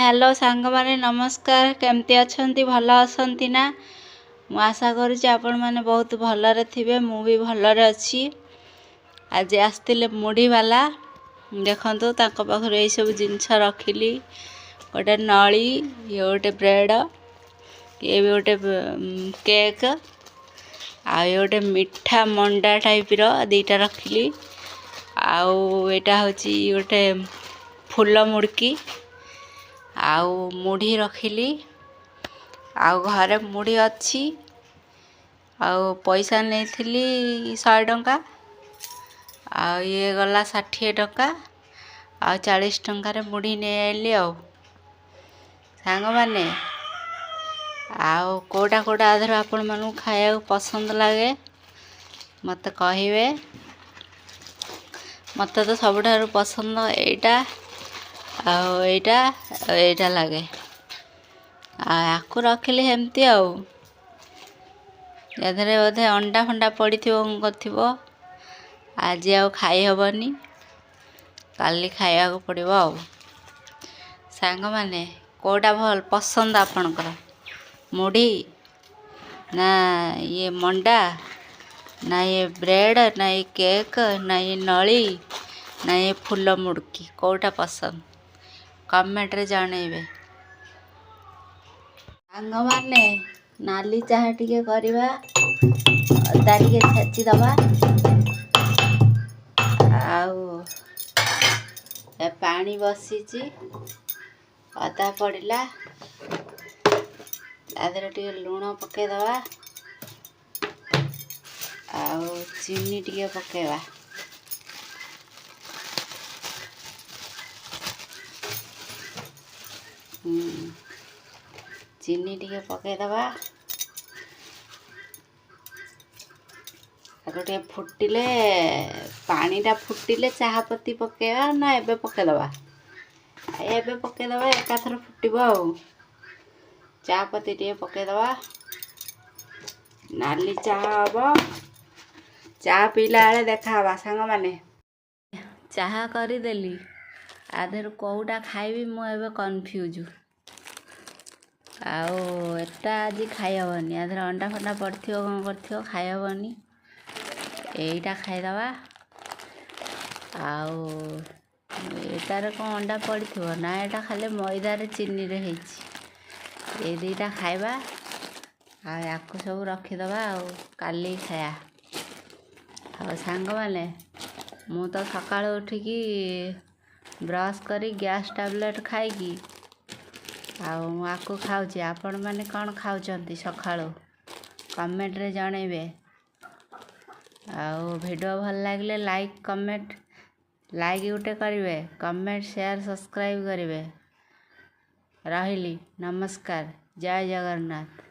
Hello सांग माने नमस्कार केमती अछंती भला असंती ना मु आशा करूची आपण माने बहुत भलरे थिबे मु भी भलरे अछि। आज आस्तिले मुढ़ी वाला देखंतु ताको पाखरे ए सब जिंस रखिली गोटे नळी ये गोटे ब्रेड ये भी गोटे केक आ ये गोटे मिठा मंडा टाइप रो दीटा रखिली आउ एटा होची गोटे फूल मुड़की आउ मुढ़ी रखिली आउ घरे मुढ़ी अच्छी आउ पैसा नहीं 100 टंका आ ये गला 60 टंका आ 40 टंका रे मुढ़ी नहीं आइली आउ सांग माने आउ कोटा कोटा आधर आपण मानु खाया पसंद लागे मत कहिवे मत तो सबठारु पसंद एटा एटा लगे आकु रखिली हेमती आधे बोधे अंडा फंडा पड़ी थो आज आउ खाई हबनी काली खाया को पड़िबो आउ सांग माने कोटा भल पसंद आपनकर मुढ़ी ना ये मंडा ना ये ब्रेड ना ये केक ना ये नली ना ये फूल मुड़की कोटा पसंद कमेंट रे जानेबे सांग माने नाली चाहा टिके करबा अदा टिके छेची दबा आउ ए पानी बसीची अदा पड़िला आदर टिके लूण पके दबा आउ चीनी टिके पकेबा चीनी टिके पके दबा आगे फुटिले पानीटा फुटिले चाहा पत्ती पकेबा ना एबे पके दबा एबे पके दबा एकाथर फुटिबो आउ चाहा पत्ती टिके पके दबा नाली चाहा हबो चाहा पीला बेले देखा हबा सांग माने चाहा करी देली आधर कोउटा खाइबी मु एबे कन्फ्यूज आउ एटा आज खाई हबनी आधर अंडा फंडा पड़थियो कौन करथियो खाई हबनी एटा खाईदबा आउ एटारे कौन अंडा पड़थियो ना एटा खाली मैदा रे चीनी रे हेची ए दीटा खाइबा आ याकु सब रखिदबा आउ काली खाया आउ सांग माने मु तो सकाळ उठिकी ब्रश करी गैस टैबलेट खाइकी आउ आकु खाऊची आपण माने कौन खाउचंती सकाळो कमेंट रे जणेबे आउ वीडियो भल लागले लाइक कमेंट लाइक उठे करिवे कमेंट शेयर सब्सक्राइब करिवे रहिली नमस्कार जय जगन्नाथ।